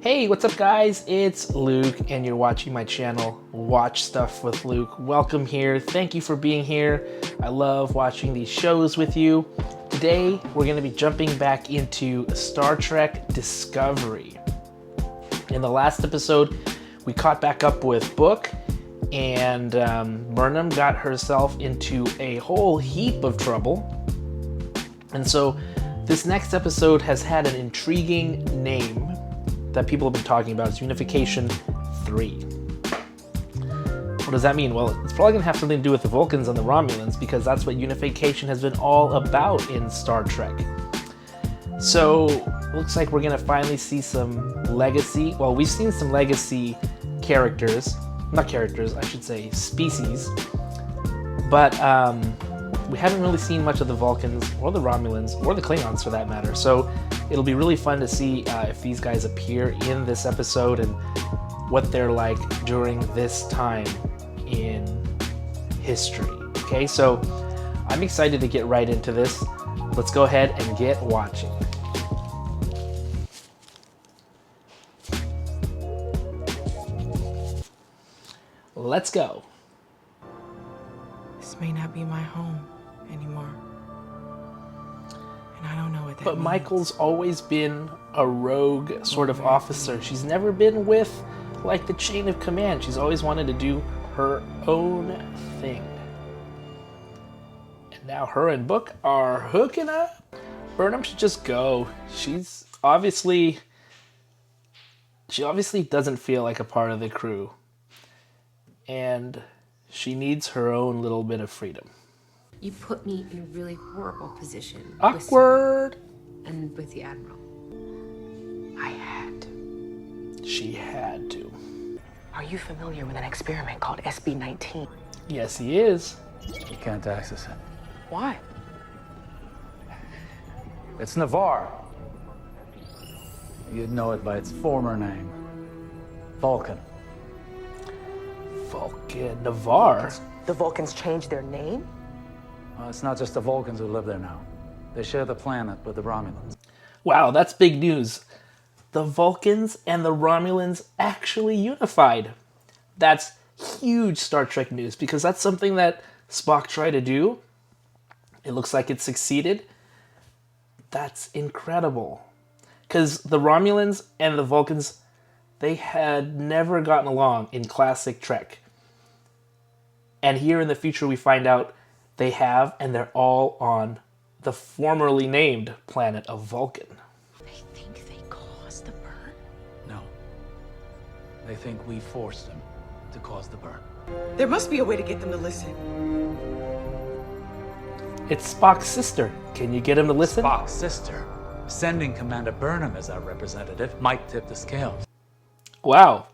Hey, what's up guys? It's Luke and you're watching my channel, Watch Stuff with Luke. Welcome here. Thank you for being here. I love watching these shows with you. Today, we're gonna be jumping back into Star Trek Discovery. In the last episode, we caught back up with Book and Burnham got herself into a whole heap of trouble. And so this next episode has had an intriguing name that people have been talking about. It's Unification 3. What does that mean? Well, it's probably gonna have something to do with the Vulcans and the Romulans because that's what Unification has been all about in Star Trek. So, looks like we're gonna finally see some legacy. Well, we've seen some legacy characters, not characters, I should say species, but we haven't really seen much of the Vulcans or the Romulans or the Klingons for that matter. So it'll be really fun to see if these guys appear in this episode and what they're like during this time in history. Okay, so I'm excited to get right into this. Let's go ahead and get watching. Let's go. This may not be my home anymore. And I don't know what that But means. Michael's always been a rogue sort of officer. She's never been with like the chain of command. She's always wanted to do her own thing. And now her and Book are hooking up. Burnham should just go. She obviously doesn't feel like a part of the crew. And she needs her own little bit of freedom. You put me in a really horrible position. Awkward. And with the Admiral. I had to. She had to. Are you familiar with an experiment called SB-19? Yes, he is. You can't access it. Why? It's Navarre. You'd know it by its former name. Vulcan. Vulcan. Navarre? The Vulcans changed their name? It's not just the Vulcans who live there now. They share the planet with the Romulans. Wow, that's big news. The Vulcans and the Romulans actually unified. That's huge Star Trek news because that's something that Spock tried to do. It looks like it succeeded. That's incredible. Because the Romulans and the Vulcans, they had never gotten along in classic Trek. And here in the future we find out they have, and they're all on the formerly named planet of Vulcan. They think they caused the burn? No. They think we forced them to cause the burn. There must be a way to get them to listen. It's Spock's sister. Can you get him to listen? Spock's sister. Sending Commander Burnham as our representative might tip the scales. Wow.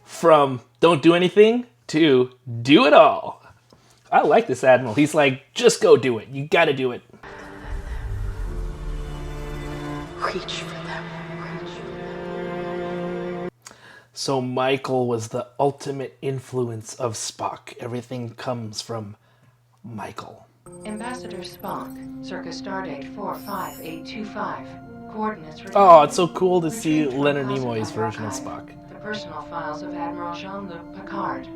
From don't do anything to do it all. I like this Admiral. He's like, just go do it. You gotta do it. Reach for them. Reach for them. So Michael was the ultimate influence of Spock. Everything comes from Michael. Ambassador Spock, circa stardate 45825. Coordinates Oh, it's so cool to see retrieved from Leonard Nimoy's classified version of archive. Spock. The personal files of Admiral Jean-Luc Picard.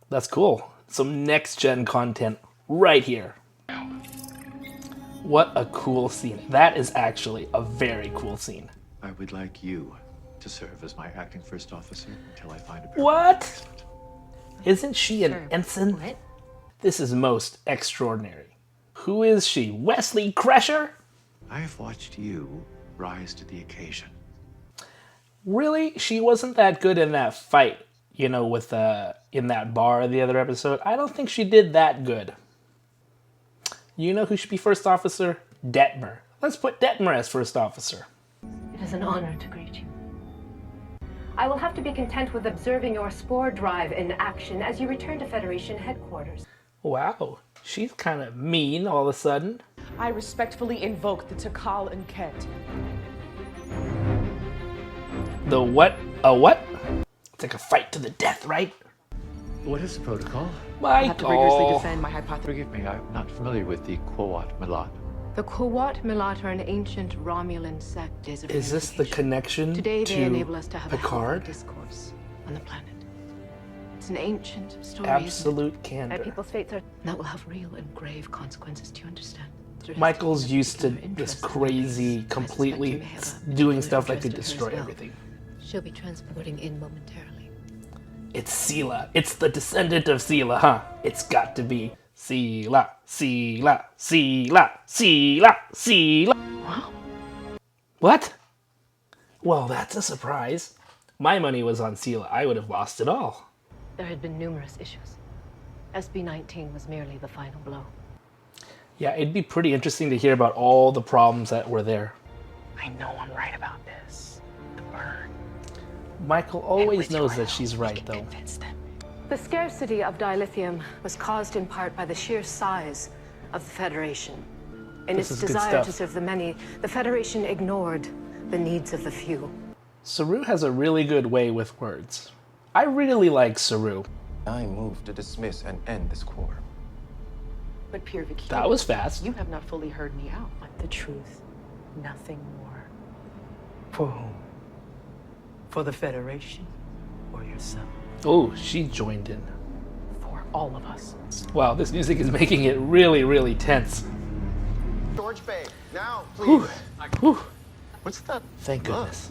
That's cool. Some next-gen content right here. What a cool scene. That is actually a very cool scene. I would like you to serve as my acting first officer until I find a permanent What? replacement. Isn't she an Sure. ensign? What? This is most extraordinary. Who is she? Wesley Crusher? I have watched you rise to the occasion. Really? She wasn't that good in that fight, you know, with in that bar the other episode. I don't think she did that good. You know who should be first officer? Detmer. Let's put Detmer as first officer. It is an honor to greet you. I will have to be content with observing your spore drive in action as you return to Federation headquarters. Wow, she's kind of mean all of a sudden. I respectfully invoke the Takal and Ket. The what? A what? It's like a fight to the death, right? What is the protocol? I have to rigorously Michael. defend my hypothesis. Forgive me, I'm not familiar with the Quowat Milat. The Qowat Milat are an ancient Romulan sect. Is this the connection Today they to enable us to have a Picard? healthy discourse on the planet. It's an ancient story. Absolute That candor. people's fates are that will have real and grave consequences. Do you understand? Michael's used to this crazy, completely doing stuff that could destroy everything. She'll be transporting in momentarily. It's Sela. It's the descendant of Sela, huh? It's got to be Sela, Sela, Sela, Sela, Sela. What? Well, that's a surprise. My money was on Sela. I would have lost it all. There had been numerous issues. SB-19 was merely the final blow. Yeah, it'd be pretty interesting to hear about all the problems that were there. I know I'm right about this. The burn. Michael always knows that she's right, though. Convince them. The scarcity of dilithium was caused in part by the sheer size of the Federation. In This its is good desire stuff. to serve the many, the Federation ignored the needs of the few. Saru has a really good way with words. I really like Saru. I move to dismiss and end this quarrel. But Pierre Vicky, That was fast. you have not fully heard me out. The truth, nothing more. For whom? For the Federation or yourself? Oh, she joined in. For all of us. Wow, this music is making it really, really tense. George Bay, now, please. Whew. Whew. What's that? Thank goodness.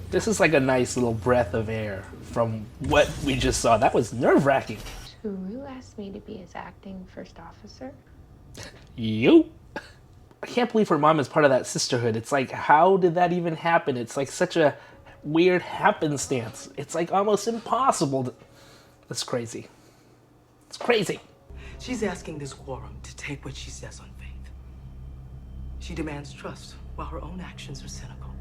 This is like a nice little breath of air from what we just saw. That was nerve-wracking. Saru asked me to be his acting first officer. You? I can't believe her mom is part of that sisterhood. It's like, how did that even happen? It's like such a weird happenstance. It's like almost impossible. That's crazy. It's crazy. She's asking this quorum to take what she says on faith. She demands trust, while her own actions are cynical.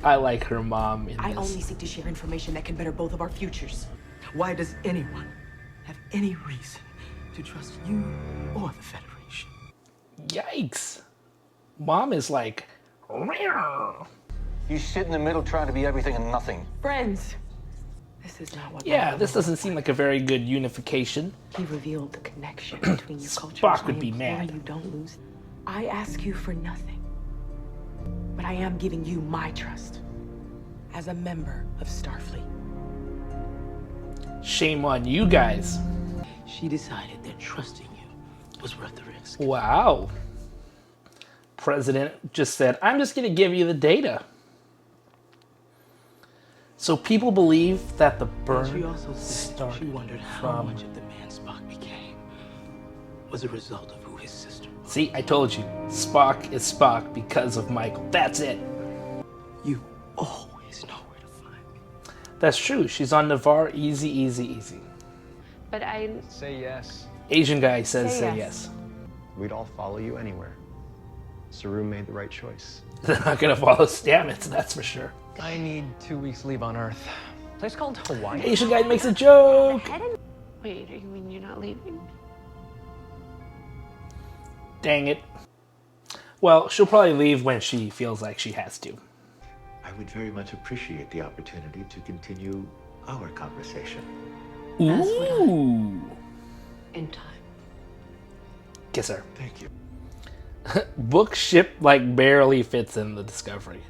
I like her mom in I this. only seek to share information that can better both of our futures. Why does anyone have any reason to trust you or the Federation? Yikes. Mom is like, "Meow." You sit in the middle trying to be everything and nothing. Friends, this is not what. Yeah, this doesn't seem like a very good unification. He revealed the connection between your cultures. Spock would I be implore mad. You don't lose. I ask you for nothing, but I am giving you my trust as a member of Starfleet. Shame on you guys. She decided that trusting you was worth the risk. Wow. President just said, I'm just going to give you the data. So people believe that the burn She also said started she wondered how from... much of the man Spock became was a result of who his sister was. See, I told you. Spock is Spock because of Michael. That's it. You always know where to find me. That's true. She's on Navarre. Easy, easy, easy. But I... Say yes. Asian guy says say yes. We'd all follow you anywhere. Saru made the right choice. They're not going to follow Stamets, that's for sure. I need 2 weeks leave on Earth. Place called Hawaii. Asian guy makes a joke. Wait, you mean you're not leaving? Dang it. Well, she'll probably leave when she feels like she has to. I would very much appreciate the opportunity to continue our conversation. Ooh. In time. Kiss her. Thank you. Book ship like barely fits in the Discovery.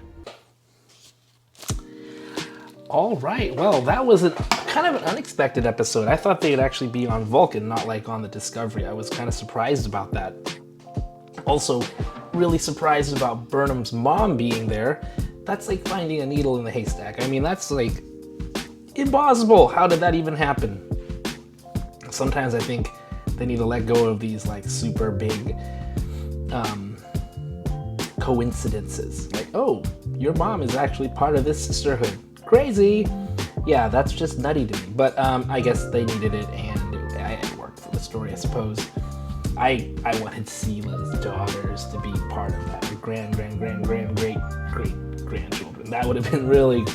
All right, well, that was kind of an unexpected episode. I thought they'd actually be on Vulcan, not like on the Discovery. I was kind of surprised about that. Also, really surprised about Burnham's mom being there. That's like finding a needle in the haystack. I mean, that's like impossible. How did that even happen? Sometimes I think they need to let go of these like super big coincidences. Like, oh, your mom is actually part of this sisterhood. Crazy. Yeah, that's just nutty to me. But I guess they needed it, and it worked for the story, I suppose. I wanted Sela's daughters to be part of that. Great grandchildren. That would have been really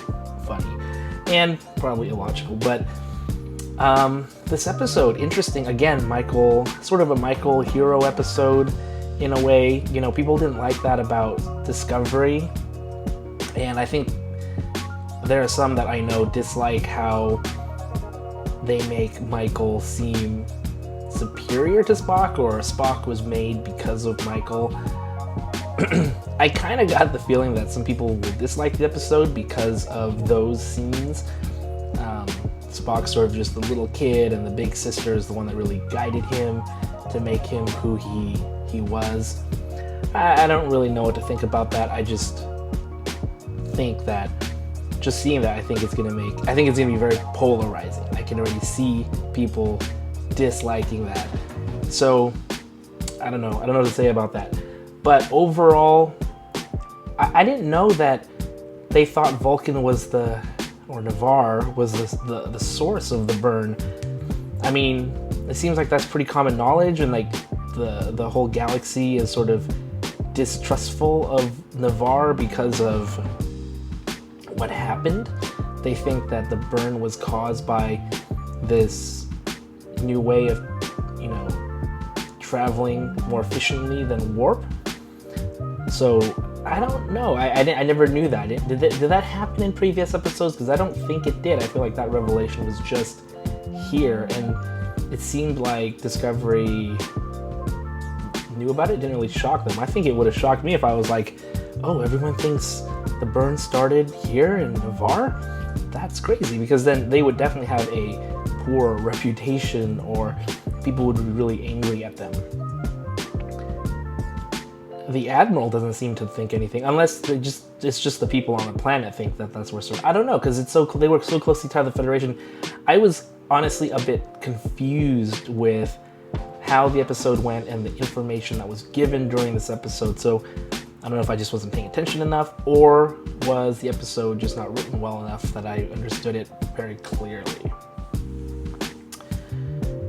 funny. And probably illogical. But this episode, interesting. Again, Michael, sort of a Michael hero episode in a way. You know, people didn't like that about Discovery. And I think there are some that I know dislike how they make Michael seem superior to Spock, or Spock was made because of Michael. I kind of got the feeling that some people would dislike the episode because of those scenes. Spock's sort of just the little kid, and the big sister is the one that really guided him to make him who he was. I don't really know what to think about that. I just think that just seeing that, I think it's gonna be very polarizing. I can already see people disliking that. So I don't know what to say about that. But overall, I didn't know that they thought Vulcan was Navarre was the source of the burn. I mean, it seems like that's pretty common knowledge, and like the whole galaxy is sort of distrustful of Navarre because of what happened. They think that the burn was caused by this new way of, traveling more efficiently than warp. So I don't know. I never knew that. Did that happen in previous episodes? Because I don't think it did. I feel like that revelation was just here, and it seemed like Discovery knew about it. It didn't really shock them. I think it would have shocked me if I was like, oh, everyone thinks the burn started here in Navarre? That's crazy, because then they would definitely have a poor reputation, or people would be really angry at them. The Admiral doesn't seem to think anything, unless it's just the people on the planet think that that's where. I don't know, because they work so closely tied to the Federation. I was honestly a bit confused with how the episode went and the information that was given during this episode. So I don't know if I just wasn't paying attention enough, or was the episode just not written well enough that I understood it very clearly.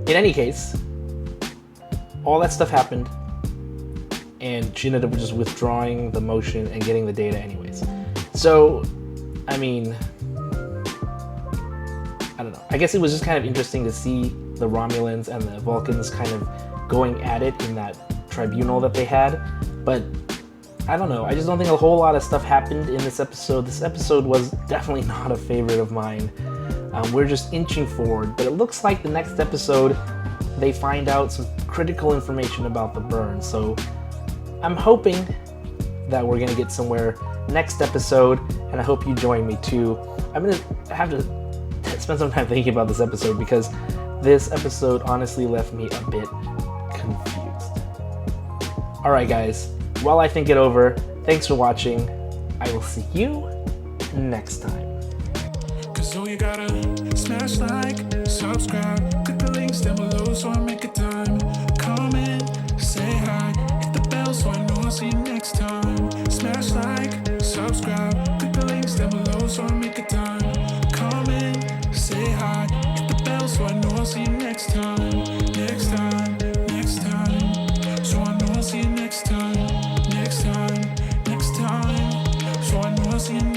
In any case, all that stuff happened, and she ended up just withdrawing the motion and getting the data anyways. So, I mean, I don't know. I guess it was just kind of interesting to see the Romulans and the Vulcans kind of going at it in that tribunal that they had. But I don't know. I just don't think a whole lot of stuff happened in this episode. This episode was definitely not a favorite of mine. We're just inching forward, but it looks like the next episode they find out some critical information about the burn. So I'm hoping that we're gonna get somewhere next episode, and I hope you join me too. I'm gonna have to spend some time thinking about this episode, because this episode honestly left me a bit confused. Alright guys, while I think it over, thanks for watching. I will see you next time. So you gotta smash like, subscribe, click the links down below so I make a time. Comment, say hi, hit the bell so I know I'll see you next time. Smash like, subscribe, click the links down below so I make a time. Comment, say hi, hit the bell so I know I'll see you next time. Next time, next time, so I know I'll see you next time. Next time, next time, so I know I'll see you next time.